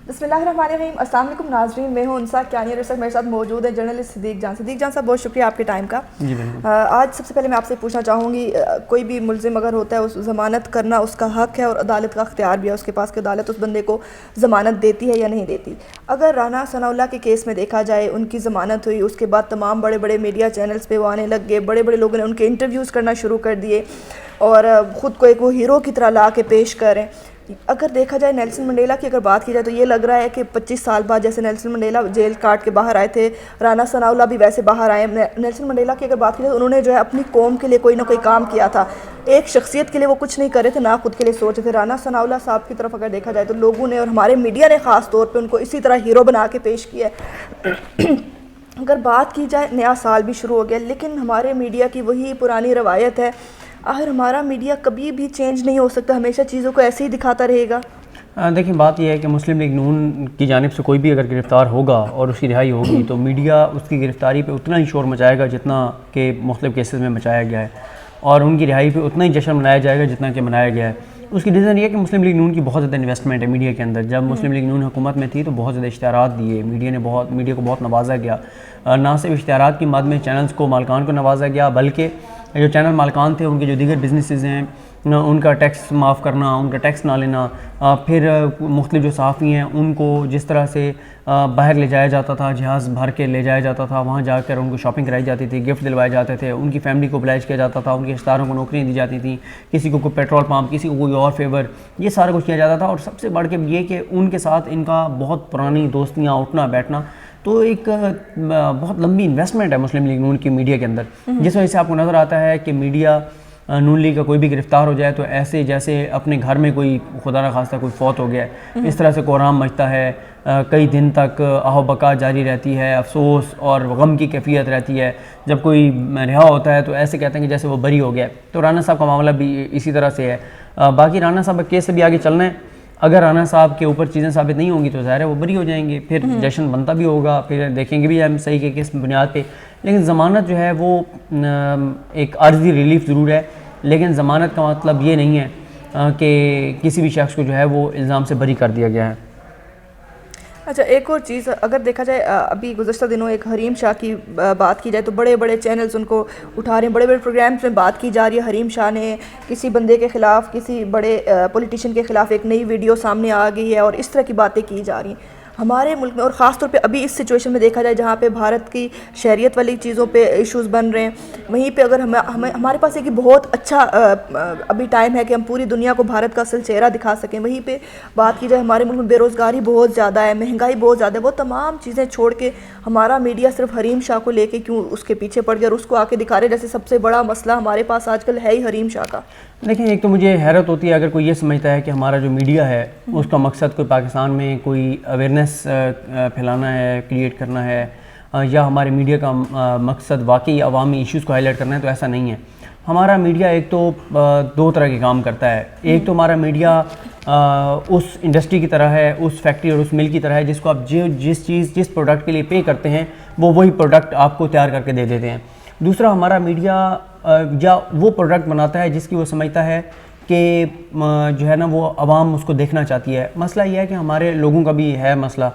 بسم اللہ الرحمن الرحیم. السلام علیکم ناظرین, میں ہوں انسا کیانی اور اس وقت میرے ساتھ موجود ہے جرنلسٹ صدیق جان. صدیق جان صاحب, بہت شکریہ آپ کے ٹائم کا. آج سب سے پہلے میں آپ سے پوچھنا چاہوں گی, کوئی بھی ملزم اگر ہوتا ہے اس ضمانت کرنا اس کا حق ہے اور عدالت کا اختیار بھی ہے اس کے پاس کہ عدالت اس بندے کو ضمانت دیتی ہے یا نہیں دیتی. اگر رانا ثناء اللہ کے کیس میں دیکھا جائے, ان کی ضمانت ہوئی, اس کے بعد تمام بڑے بڑے میڈیا چینلز پہ وہ آنے لگ گئے, بڑے بڑے لوگوں نے ان کے انٹرویوز کرنا شروع کر دیے اور خود کو ایک وہ ہیرو کی طرح لا کے پیش کریں. اگر دیکھا جائے نیلسن منڈیلا کی اگر بات کی جائے تو یہ لگ رہا ہے کہ 25 سال بعد جیسے نیلسن منڈیلا جیل کاٹ کے باہر آئے تھے, رانا ثناء اللہ بھی ویسے باہر آئے. نیلسن منڈیلا کی اگر بات کی جائے تو انہوں نے جو ہے اپنی قوم کے لیے کوئی نہ کوئی کام کیا تھا, ایک شخصیت کے لیے وہ کچھ نہیں کر رہے تھے, نہ خود کے لیے سوچ رہے تھے. رانا ثناء اللہ صاحب کی طرف اگر دیکھا جائے تو لوگوں نے اور ہمارے میڈیا نے خاص طور پہ ان کو اسی طرح ہیرو بنا کے پیش کیا ہے. اگر بات کی جائے, نیا سال بھی شروع ہو گیا لیکن ہمارے میڈیا کی وہی پرانی روایت ہے. آخر ہمارا میڈیا کبھی بھی چینج نہیں ہو سکتا, ہمیشہ چیزوں کو ایسے ہی دکھاتا رہے گا. دیکھیں بات یہ ہے کہ مسلم لیگ نون کی جانب سے کوئی بھی اگر گرفتار ہوگا اور اس کی رہائی ہوگی تو میڈیا اس کی گرفتاری پہ اتنا ہی شور مچائے گا جتنا کہ مختلف کیسز میں مچایا گیا ہے, اور ان کی رہائی پہ اتنا ہی جشن منایا جائے گا جتنا کہ منایا گیا ہے. اس کی ریزن یہ ہے کہ مسلم لیگ نون کی بہت زیادہ انویسٹمنٹ ہے میڈیا کے اندر. جب مسلم لیگ نون حکومت میں تھی تو بہت زیادہ اشتہارات دیے, میڈیا کو بہت نوازا گیا. نہ صرف اشتہارات کی مد میں چینلز کو, مالکان کو نوازا گیا, بلکہ جو چینل مالکان تھے ان کے جو دیگر بزنسز ہیں ان کا ٹیکس معاف کرنا, ان کا ٹیکس نہ لینا, پھر مختلف جو صحافی ہیں ان کو جس طرح سے باہر لے جایا جاتا تھا, جہاز بھر کے لے جایا جاتا تھا, وہاں جا کر ان کو شاپنگ کرائی جاتی تھی, گفٹ دلوائے جاتے تھے, ان کی فیملی کو oblige کیا جاتا تھا, ان کے رشتہ داروں کو نوکریاں دی جاتی تھیں, کسی کو کوئی پیٹرول پمپ, کسی کو کوئی اور فیور, یہ سارا کچھ کیا جاتا تھا. اور سب سے بڑھ کے یہ کہ ان کے ساتھ ان کا بہت پرانی دوستیاں, اٹھنا بیٹھنا, تو ایک بہت لمبی انویسٹمنٹ ہے مسلم لیگ نون کی میڈیا کے اندر, جس وجہ سے آپ کو نظر آتا ہے کہ میڈیا نون لیگ کا کوئی بھی گرفتار ہو جائے تو ایسے جیسے اپنے گھر میں کوئی خدا نخواستہ کوئی فوت ہو گیا ہے اس طرح سے کوہرام مچتا ہے, کئی دن تک آہ و بکا جاری رہتی ہے, افسوس اور غم کی کیفیت رہتی ہے. جب کوئی رہا ہوتا ہے تو ایسے کہتے ہیں کہ جیسے وہ بری ہو گیا ہے. تو رانا صاحب کا معاملہ بھی اسی طرح سے ہے. باقی رانا صاحب کیس سے بھی آگے چلنا ہے. اگر رانا صاحب کے اوپر چیزیں ثابت نہیں ہوں گی تو ظاہر ہے وہ بری ہو جائیں گے, پھر جشن بنتا بھی ہوگا, پھر دیکھیں گے بھی ہم صحیح کہ کس بنیاد پہ. لیکن ضمانت جو ہے وہ ایک عارضی ریلیف ضرور ہے, لیکن ضمانت کا مطلب یہ نہیں ہے کہ کسی بھی شخص کو جو ہے وہ الزام سے بری کر دیا گیا ہے. اچھا, ایک اور چیز اگر دیکھا جائے, ابھی گزشتہ دنوں ایک حریم شاہ کی بات کی جائے تو بڑے بڑے چینلز ان کو اٹھا رہے ہیں, بڑے بڑے پروگرامز میں بات کی جا رہی ہے. حریم شاہ نے کسی بندے کے خلاف, کسی بڑے پولیٹیشین کے خلاف ایک نئی ویڈیو سامنے آ گئی ہے اور اس طرح کی باتیں کی جا رہی ہیں ہمارے ملک میں. اور خاص طور پہ ابھی اس سچویشن میں دیکھا جائے جہاں پہ بھارت کی شہریت والی چیزوں پہ ایشوز بن رہے ہیں, وہیں پہ اگر ہمارے پاس ایک بہت اچھا ابھی ٹائم ہے کہ ہم پوری دنیا کو بھارت کا اصل چہرہ دکھا سکیں. وہیں پہ بات کی جائے ہمارے ملک میں بے روزگاری بہت زیادہ ہے, مہنگائی بہت زیادہ ہے. وہ تمام چیزیں چھوڑ کے ہمارا میڈیا صرف حریم شاہ کو لے کے کیوں اس کے پیچھے پڑ گیا اور اس کو آ کے دکھا رہے جیسے سب سے بڑا مسئلہ ہمارے پاس آج کل ہے ہی حریم شاہ کا. دیکھیں, ایک تو مجھے حیرت ہوتی ہے اگر کوئی یہ سمجھتا ہے کہ ہمارا جو میڈیا ہے اس کا مقصد کوئی پاکستان میں کوئی اویئرنیس پھیلانا ہے, کریٹ کرنا ہے, یا ہمارے میڈیا کا مقصد واقعی عوامی ایشوز کو ہائی لائٹ کرنا ہے, تو ایسا نہیں ہے. ہمارا میڈیا ایک تو دو طرح کے کام کرتا ہے. ایک تو ہمارا میڈیا اس انڈسٹری کی طرح ہے, اس فیکٹری اور اس مل کی طرح ہے جس کو آپ جس پروڈکٹ کے لیے پے کرتے ہیں وہ وہی پروڈکٹ آپ کو تیار کر کے دے دیتے ہیں. دوسرا, ہمارا میڈیا یا وہ پروڈکٹ بناتا ہے جس کی وہ سمجھتا ہے کہ جو ہے نا وہ عوام اس کو دیکھنا چاہتی ہے. مسئلہ یہ ہے کہ ہمارے لوگوں کا بھی ہے مسئلہ.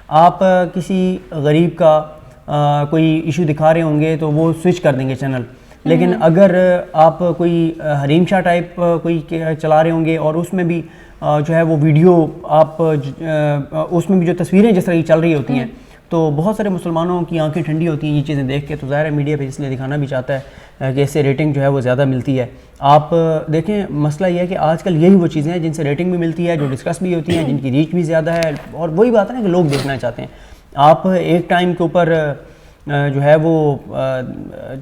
آپ کسی غریب کا کوئی ایشو دکھا رہے ہوں گے تو وہ سوئچ کر دیں گے چینل, لیکن اگر آپ کوئی حریم شاہ ٹائپ کوئی چلا رہے ہوں گے اور اس میں بھی جو ہے وہ ویڈیو آپ اس میں بھی جو تصویریں جس طرح کی چل رہی ہوتی ہیں تو بہت سارے مسلمانوں کی آنکھیں ٹھنڈی ہوتی ہیں یہ چیزیں دیکھ کے. تو ظاہر ہے میڈیا پہ اس لیے دکھانا بھی چاہتا ہے کہ اس سے ریٹنگ جو ہے وہ زیادہ ملتی ہے. آپ دیکھیں, مسئلہ یہ ہے کہ آج کل یہی وہ چیزیں ہیں جن سے ریٹنگ بھی ملتی ہے, جو ڈسکس بھی ہوتی ہیں, جن کی ریچ بھی زیادہ ہے, اور وہی بات ہے نا کہ لوگ دیکھنا چاہتے ہیں. آپ ایک ٹائم کے اوپر جو ہے وہ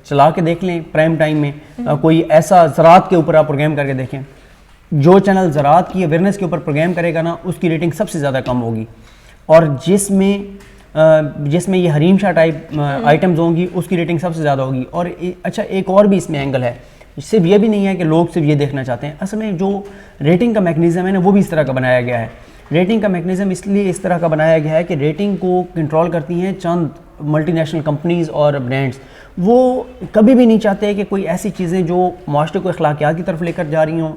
چلا کے دیکھ لیں, پرائم ٹائم میں کوئی ایسا زراعت کے اوپر آپ پروگرام کر کے دیکھیں, جو چینل زراعت کی اویئرنیس کے اوپر پروگرام کرے گا نا اس کی ریٹنگ سب سے زیادہ کم ہوگی, اور جس میں یہ حریم شاہ ٹائپ آئٹمز ہوں گی اس کی ریٹنگ سب سے زیادہ ہوگی. اور اچھا, ایک اور بھی اس میں اینگل ہے, صرف یہ بھی نہیں ہے کہ لوگ صرف یہ دیکھنا چاہتے ہیں. اصل میں جو ریٹنگ کا میکنزم ہے نا وہ بھی اس طرح کا بنایا گیا ہے. ریٹنگ کا میکنزم اس لیے اس طرح کا بنایا گیا ہے کہ ریٹنگ کو کنٹرول کرتی ہیں چند ملٹی نیشنل کمپنیز اور برانڈز. وہ کبھی بھی نہیں چاہتے کہ کوئی ایسی چیزیں جو معاشرے کو اخلاقیات کی طرف لے کر جا رہی ہوں,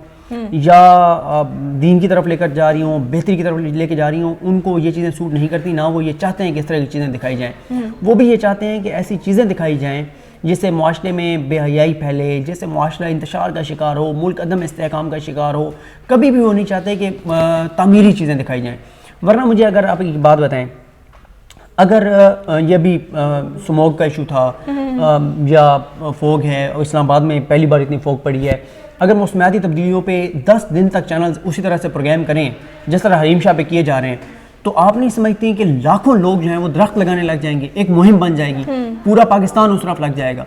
یا دین کی طرف لے کر جا رہی ہوں، بہتری کی طرف لے کے جا رہی ہوں، ان کو یہ چیزیں سوٹ نہیں کرتی، نہ وہ یہ چاہتے ہیں کہ اس طرح کی چیزیں دکھائی جائیں. وہ بھی یہ چاہتے ہیں کہ ایسی چیزیں دکھائی جائیں جس سے معاشرے میں بے حیائی پھیلے، جس سے معاشرہ انتشار کا شکار ہو، ملک عدم استحکام کا شکار ہو. کبھی بھی وہ نہیں چاہتے کہ تعمیری چیزیں دکھائی جائیں. ورنہ مجھے اگر آپ ایک بات بتائیں، اگر یہ بھی سموگ کا ایشو تھا یا فوگ ہے، اسلام آباد میں پہلی بار اتنی فوگ پڑی ہے، اگر موسمیاتی تبدیلیوں پہ 10 دن تک چینلز اسی طرح سے پروگرام کریں جس طرح حریم شاہ پہ کیے جا رہے ہیں، تو آپ نہیں سمجھتی کہ لاکھوں لوگ جو ہیں وہ درخت لگانے لگ جائیں گے، ایک مہم بن جائے گی، پورا پاکستان اس طرف لگ جائے گا.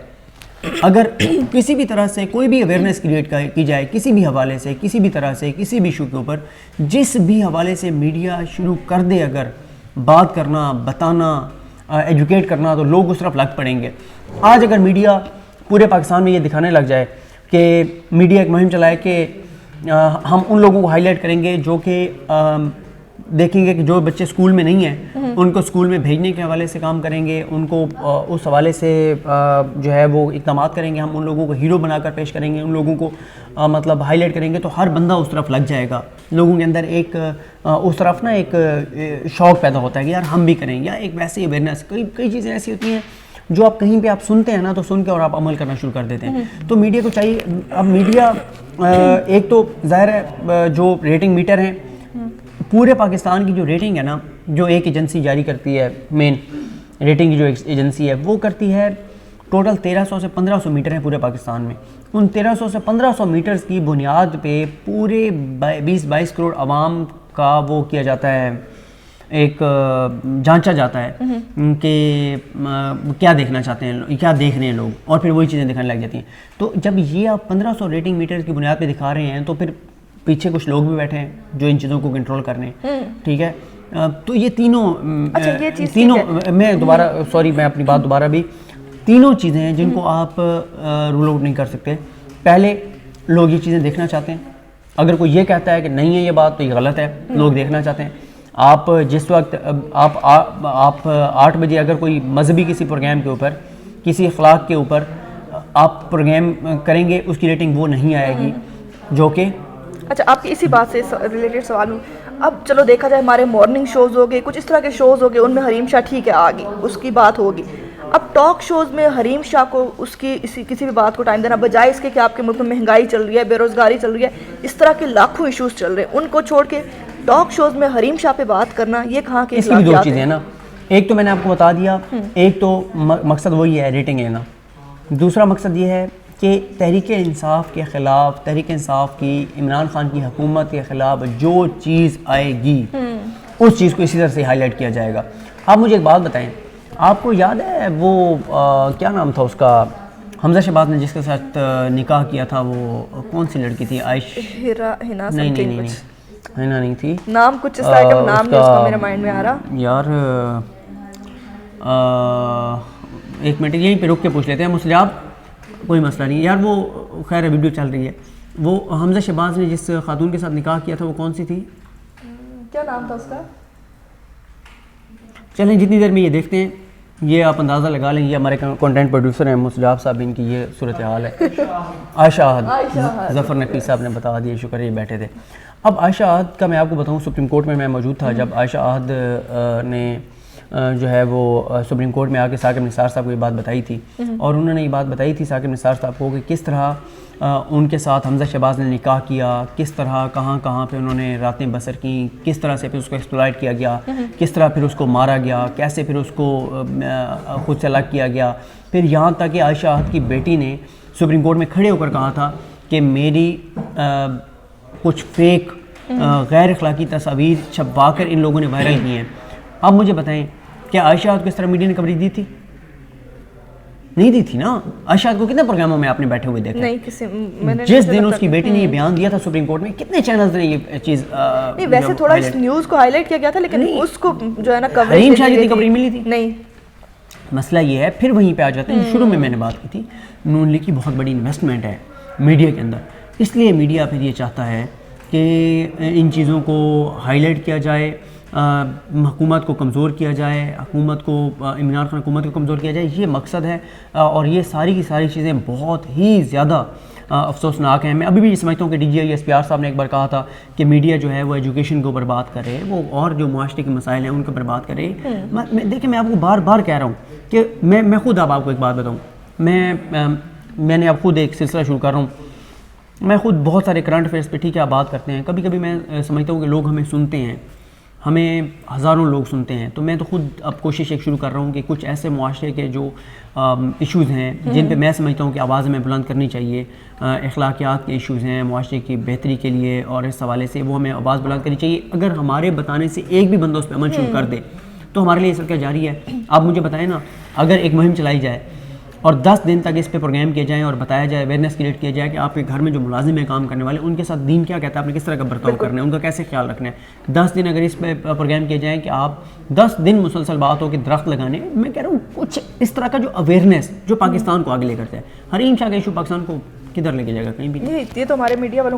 اگر کسی بھی طرح سے کوئی بھی اویئرنیس کریٹ کی جائے کسی بھی حوالے سے، کسی بھی طرح سے، کسی بھی ایشو کے اوپر، جس بھی حوالے سے میڈیا شروع کر دے اگر بات کرنا، بتانا، ایجوکیٹ کرنا، تو لوگ اس طرف لگ پڑیں گے. آج اگر میڈیا پورے پاکستان میں یہ دکھانے لگ جائے کہ میڈیا ایک مہم چلائے کہ ہم ان لوگوں کو ہائی لائٹ کریں گے جو کہ دیکھیں گے کہ جو بچے اسکول میں نہیں ہیں ان کو اسکول میں بھیجنے کے حوالے سے کام کریں گے، ان کو اس حوالے سے جو ہے وہ اقدامات کریں گے، ہم ان لوگوں کو ہیرو بنا کر پیش کریں گے، ان لوگوں کو مطلب ہائی لائٹ کریں گے، تو ہر بندہ اس طرف لگ جائے گا. لوگوں کے اندر ایک اس طرف نا ایک شوق پیدا ہوتا ہے کہ یار ہم بھی کریں، یا ایک ویسی اویئرنیس. کئی چیزیں ایسی ہوتی ہیں جو آپ کہیں پہ آپ سنتے ہیں نا، تو سن کے اور آپ عمل کرنا شروع کر دیتے ہیں. تو میڈیا کو چاہیے، اب میڈیا ایک تو ظاہر ہے جو ریٹنگ میٹر ہیں پورے پاکستان کی، جو ریٹنگ ہے نا، جو ایک ایجنسی جاری کرتی ہے، مین ریٹنگ کی جو ایجنسی ہے وہ کرتی ہے، ٹوٹل 1300 سے 1500 میٹر ہیں پورے پاکستان میں. ان 1300 سے 1500 میٹرز کی بنیاد پہ پورے 20-22 کروڑ عوام کا وہ کیا جاتا ہے، ایک جانچا جاتا ہے کہ کیا دیکھنا چاہتے ہیں، کیا دیکھ رہے ہیں لوگ، اور پھر وہی چیزیں دکھانے لگ جاتی ہیں. تو جب یہ آپ 1500 ریٹنگ میٹر کی بنیاد پہ دکھا رہے ہیں تو پھر پیچھے کچھ لوگ بھی بیٹھے ہیں جو ان چیزوں کو کنٹرول کر رہے ہیں. ٹھیک ہے، تو یہ تینوں میں دوبارہ سوری میں اپنی بات دوبارہ بھی، تینوں چیزیں ہیں جن کو آپ رول آؤٹ نہیں کر سکتے. پہلے لوگ یہ چیزیں دیکھنا چاہتے ہیں، اگر کوئی یہ کہتا ہے کہ نہیں ہے یہ بات تو یہ غلط ہے، لوگ دیکھنا چاہتے ہیں. آپ جس وقت آپ 8 بجے اگر کوئی مذہبی کسی پروگرام کے اوپر، کسی اخلاق کے اوپر آپ پروگرام کریں گے، اس کی ریٹنگ وہ نہیں آئے گی جو کہ اچھا. آپ کی اسی بات سے ریلیٹڈ سوال ہوں، اب چلو دیکھا جائے ہمارے مارننگ شوز ہو گئے، کچھ اس طرح کے شوز ہو گئے، ان میں حریم شاہ ٹھیک ہے آ گئی، اس کی بات ہوگی. اب ٹاک شوز میں حریم شاہ کو اس کی کسی بھی بات کو ٹائم دینا، بجائے اس کے کہ آپ کے ملک میں مہنگائی چل رہی ہے، بے روزگاری چل رہی ہے، اس طرح کے لاکھوں ایشوز چل رہے ہیں، ان کو چھوڑ کے ٹاک شوز میں حریم شاہ پہ بات کرنا، یہ کہاں کے اس کی دو چیزیں ہیں نا. ایک تو میں نے آپ کو بتا دیا، ایک تو مقصد وہی ہے ریٹنگ لینا، دوسرا مقصد یہ ہے کہ تحریک انصاف کے خلاف، تحریک انصاف کی، عمران خان کی حکومت کے خلاف جو چیز آئے گی اس چیز کو اسی طرح سے ہائی لائٹ کیا جائے گا. آپ مجھے ایک بات بتائیں، آپ کو یاد ہے وہ کیا نام تھا اس کا، حمزہ شہباز نے جس کے ساتھ نکاح کیا تھا، وہ کون سی لڑکی تھی؟ نہیں تھی، نام کچھ اس طرح کا نام ہے، اس کا میرے مائنڈ میں آ رہا یار. ایک منٹ یہیں پہ رک کے پوچھ لیتے ہیں مسلیاب، کوئی مسئلہ نہیں یار. وہ خیر ویڈیو چل رہی ہے. وہ حمزہ شہباز نے جس خاتون کے ساتھ نکاح کیا تھا وہ کون سی تھی؟ کیا نام تھا اس کا؟ چلیں جتنی دیر میں یہ دیکھتے ہیں، یہ آپ اندازہ لگا لیں. یہ ہمارے کنٹینٹ پروڈیوسر ہیں مسلیاب صاحب، ان کی یہ صورتحال ہے. عائشہ احد، ظفر نقوی صاحب نے بتا دیا، شکر یہ بیٹھے تھے. اب عائشہ احد کا میں آپ کو بتاؤں، سپریم کورٹ میں موجود تھا جب عائشہ احد نے جو ہے وہ سپریم کورٹ میں آ کے ثاقب نثار صاحب کو یہ بات بتائی تھی، اور انہوں نے یہ بات بتائی تھی ثاقب نثار صاحب کو کہ کس طرح ان کے ساتھ حمزہ شہباز نے نکاح کیا، کس طرح کہاں پہ انہوں نے راتیں بسر کیں، کس طرح سے پھر اس کو ایکسپلائٹ کیا گیا، کس طرح پھر اس کو مارا گیا، کیسے پھر اس کو خود سے الگ کیا گیا. پھر یہاں تک کہ عائشہ احد کی بیٹی نے سپریم کورٹ میں کھڑے ہو کر کہا تھا کہ میری کچھ فیک غیر اخلاقی تصاویر چھپوا کر ان لوگوں نے وائرل کی ہیں. اب مجھے بتائیں کیا عائشہ احد کو اس طرح میڈیا نے کوریج دی تھی؟ نہیں دی تھی نا. عائشہ احد کو کتنے پروگراموں میں آپ نے بیٹھے ہوئے دیکھا؟ نہیں، جس دن اس کی بیٹی نے یہ بیان دیا تھا سپریم کورٹ میں، کتنے چینلز نے یہ چیز نہیں، ویسے تھوڑا اس نیوز کو ہائی لائٹ کیا گیا تھا، لیکن اس کو جو ہے نا کوریج حریم شاہ جتنی کوریج ملی تھی نہیں. مسئلہ یہ ہے، پھر وہیں پہ آ جاتے ہیں. شروع میں نے بات کی تھی، نون لیگ کی بہت بڑی انویسٹمنٹ ہے میڈیا کے اندر، اس لیے میڈیا پھر یہ چاہتا ہے کہ ان چیزوں کو ہائی لائٹ کیا جائے، حکومت کو کمزور کیا جائے، حکومت کو، عمران خان حکومت کو کمزور کیا جائے. یہ مقصد ہے، اور یہ ساری کی ساری چیزیں بہت ہی زیادہ افسوسناک ہیں. میں ابھی بھی یہ سمجھتا ہوں کہ DGI صاحب نے ایک بار کہا تھا کہ میڈیا جو ہے وہ ایجوکیشن کو برباد کر رہے ہیں, وہ اور جو معاشرے کے مسائل ہیں ان کو برباد کر رہے ہیں. دیکھیں میں آپ کو بار بار کہہ رہا ہوں کہ میں خود آپ کو ایک بات بتاؤں, میں نے اب خود ایک سلسلہ شروع کر رہا ہوں. میں خود بہت سارے کرنٹ افیئرس پہ ٹھیک ہے آپ بات کرتے ہیں, کبھی کبھی میں سمجھتا ہوں کہ لوگ ہمیں سنتے ہیں, ہمیں ہزاروں لوگ سنتے ہیں, تو میں تو خود اب کوشش ایک شروع کر رہا ہوں کہ کچھ ایسے معاشرے کے جو ایشوز ہیں جن پہ میں سمجھتا ہوں کہ آواز ہمیں بلند کرنی چاہیے, اخلاقیات کے ایشوز ہیں معاشرے کی بہتری کے لیے, اور اس حوالے سے وہ ہمیں آواز بلند کرنی چاہیے. اگر ہمارے بتانے سے ایک بھی بندہ اس پہ عمل شروع کر دے تو ہمارے لیے یہ سلسلہ جاری ہے. آپ مجھے بتائیں نا, اگر ایک مہم چلائی جائے اور 10 دن تک اس پہ پروگرام کیے جائیں اور بتایا جائے, اویئرنیس کریٹ کیا جائے کہ آپ کے گھر میں جو ملازم ہیں کام کرنے والے, ان کے ساتھ دین کیا کہتا ہے, آپ نے کس طرح کا برتاؤ کرنا ہے, ان کا کیسے خیال رکھنا ہے. 10 دن اگر اس پہ پروگرام کیے جائیں کہ آپ 10 دن مسلسل بات ہو کہ درخت لگانے, میں کہہ رہا ہوں کچھ اس طرح کا جو اویئرنیس جو پاکستان کو آگے لے کرتا ہے. حریم شاہ کا ایشو پاکستان کو کدھر لے کے جائے گا, کہیں بھی. یہ تو ہمارے میڈیا والوں کو